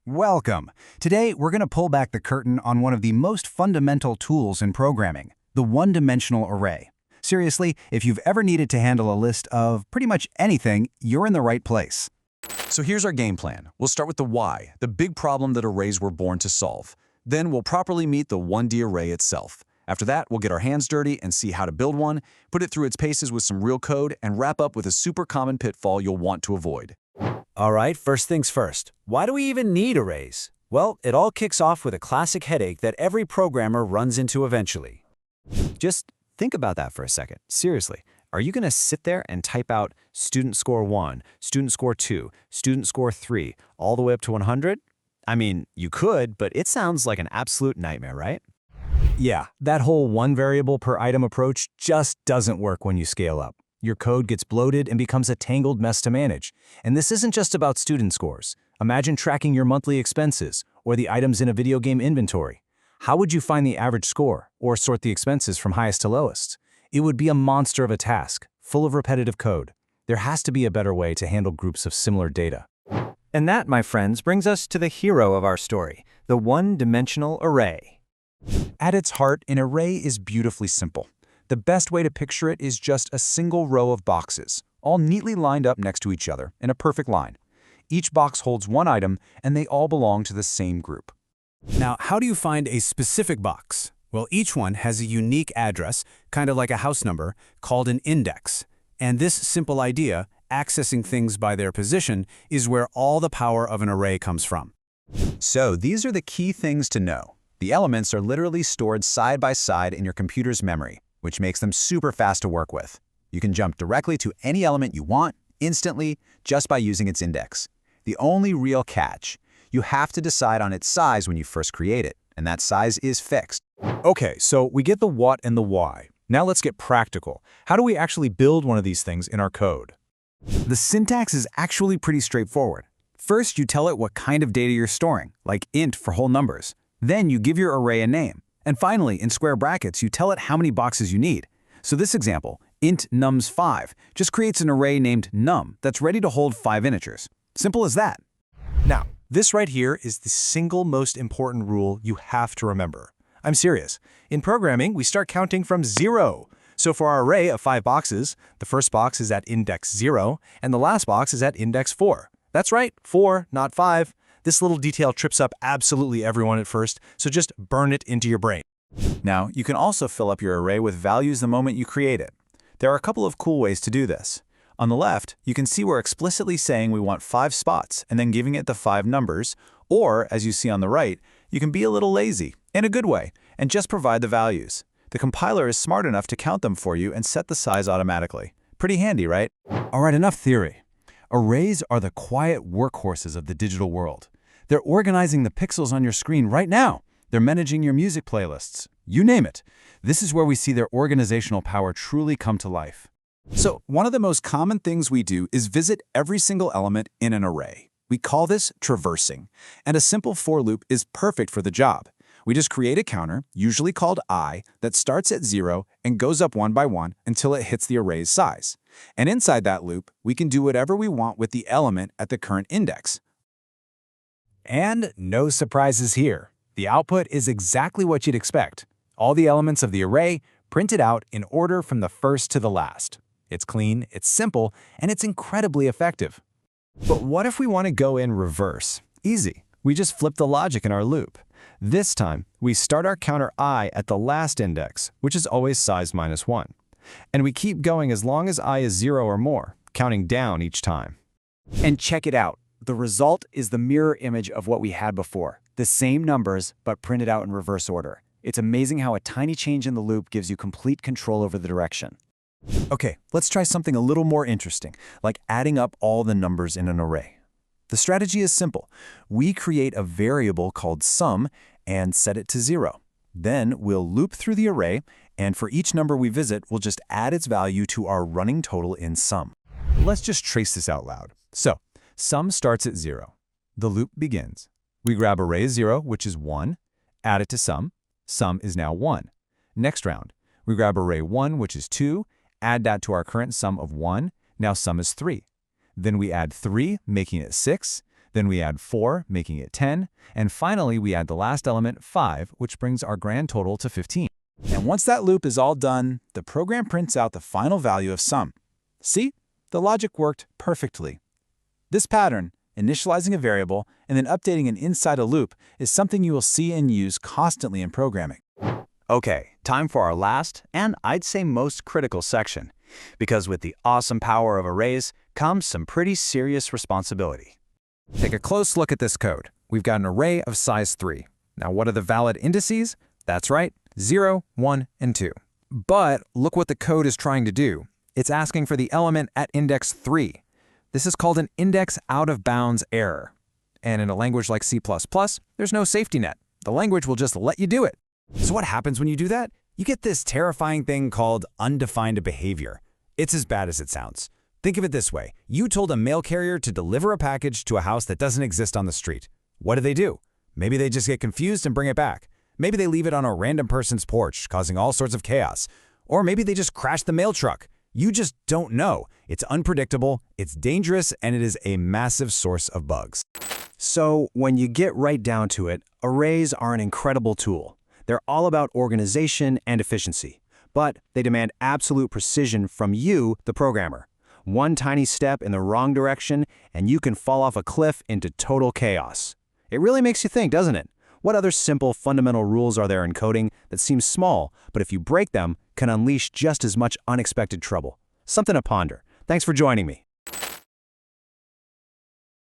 Welcome! Today, we're going to pull back the curtain on one of the most fundamental tools in programming, the one-dimensional array. Seriously, if you've ever needed to handle a list of pretty much anything, you're in the right place. So here's our game plan. We'll start with the why, the big problem that arrays were born to solve. Then we'll properly meet the 1D array itself. After that, we'll get our hands dirty and see how to build one, put it through its paces with some real code, and wrap up with a super common pitfall you'll want to avoid. All right, first things first. Why do we even need arrays? Well, it all kicks off with a classic headache that every programmer runs into eventually. Just think about that for a second. Seriously, are you going to sit there and type out student score 1, student score 2, student score 3, all the way up to 100? I mean, you could, but it sounds like an absolute nightmare, right? Yeah, that whole one variable per item approach just doesn't work when you scale up. Your code gets bloated and becomes a tangled mess to manage. And this isn't just about student scores. Imagine tracking your monthly expenses or the items in a video game inventory. How would you find the average score or sort the expenses from highest to lowest? It would be a monster of a task, full of repetitive code. There has to be a better way to handle groups of similar data. And that, my friends, brings us to the hero of our story, the one-dimensional array. At its heart, an array is beautifully simple. The best way to picture it is just a single row of boxes, all neatly lined up next to each other in a perfect line. Each box holds one item, and they all belong to the same group. Now, how do you find a specific box? Well, each one has a unique address, kind of like a house number, called an index. And this simple idea, accessing things by their position, is where all the power of an array comes from. So these are the key things to know. The elements are literally stored side by side in your computer's memory, which makes them super fast to work with. You can jump directly to any element you want, instantly, just by using its index. The only real catch, you have to decide on its size when you first create it, and that size is fixed. Okay, so we get the what and the why. Now let's get practical. How do we actually build one of these things in our code? The syntax is actually pretty straightforward. First, you tell it what kind of data you're storing, like int for whole numbers. Then you give your array a name. And finally, in square brackets, you tell it how many boxes you need. So this example, int nums5, just creates an array named num that's ready to hold 5 integers. Simple as that. Now, this right here is the single most important rule you have to remember. I'm serious. In programming, we start counting from 0. So for our array of 5 boxes, the first box is at index 0, and the last box is at index 4. That's right, 4, not 5. This little detail trips up absolutely everyone at first, so just burn it into your brain. Now, you can also fill up your array with values the moment you create it. There are a couple of cool ways to do this. On the left, you can see we're explicitly saying we want 5 spots and then giving it the 5 numbers, or, as you see on the right, you can be a little lazy, in a good way, and just provide the values. The compiler is smart enough to count them for you and set the size automatically. Pretty handy, right? All right, enough theory. Arrays are the quiet workhorses of the digital world. They're organizing the pixels on your screen right now. They're managing your music playlists. You name it. This is where we see their organizational power truly come to life. So, one of the most common things we do is visit every single element in an array. We call this traversing, and a simple for loop is perfect for the job. We just create a counter, usually called I, that starts at 0 and goes up one by one until it hits the array's size. And inside that loop, we can do whatever we want with the element at the current index. And no surprises here. The output is exactly what you'd expect. All the elements of the array printed out in order from the first to the last. It's clean, it's simple, and it's incredibly effective. But what if we want to go in reverse? Easy. We just flip the logic in our loop. This time, we start our counter I at the last index, which is always size -1. And we keep going as long as I is 0 or more, counting down each time. And check it out. The result is the mirror image of what we had before. The same numbers, but printed out in reverse order. It's amazing how a tiny change in the loop gives you complete control over the direction. Okay, let's try something a little more interesting, like adding up all the numbers in an array. The strategy is simple. We create a variable called sum and set it to 0. Then we'll loop through the array, and for each number we visit, we'll just add its value to our running total in sum. Let's just trace this out loud. So, sum starts at 0. The loop begins. We grab array 0, which is 1, add it to sum. Sum is now 1. Next round, we grab array 1, which is 2, add that to our current sum of 1. Now sum is 3. Then we add 3, making it 6. Then we add 4, making it 10. And finally, we add the last element, 5, which brings our grand total to 15. And once that loop is all done, the program prints out the final value of sum. See? The logic worked perfectly. This pattern, initializing a variable and then updating it inside a loop, is something you will see and use constantly in programming. Okay, time for our last, and I'd say most critical section. Because with the awesome power of arrays comes some pretty serious responsibility. Take a close look at this code. We've got an array of size 3. Now, what are the valid indices? That's right, 0, 1, and 2. But look what the code is trying to do. It's asking for the element at index 3. This is called an index out-of-bounds error. And in a language like C++, there's no safety net. The language will just let you do it. So what happens when you do that? You get this terrifying thing called undefined behavior. It's as bad as it sounds. Think of it this way. You told a mail carrier to deliver a package to a house that doesn't exist on the street. What do? Maybe they just get confused and bring it back. Maybe they leave it on a random person's porch, causing all sorts of chaos. Or maybe they just crash the mail truck. You just don't know. It's unpredictable, it's dangerous, and it is a massive source of bugs. So when you get right down to it, arrays are an incredible tool. They're all about organization and efficiency, but they demand absolute precision from you, the programmer. One tiny step in the wrong direction, and you can fall off a cliff into total chaos. It really makes you think, doesn't it? What other simple, fundamental rules are there in coding that seem small, but if you break them, can unleash just as much unexpected trouble? Something to ponder. Thanks for joining me.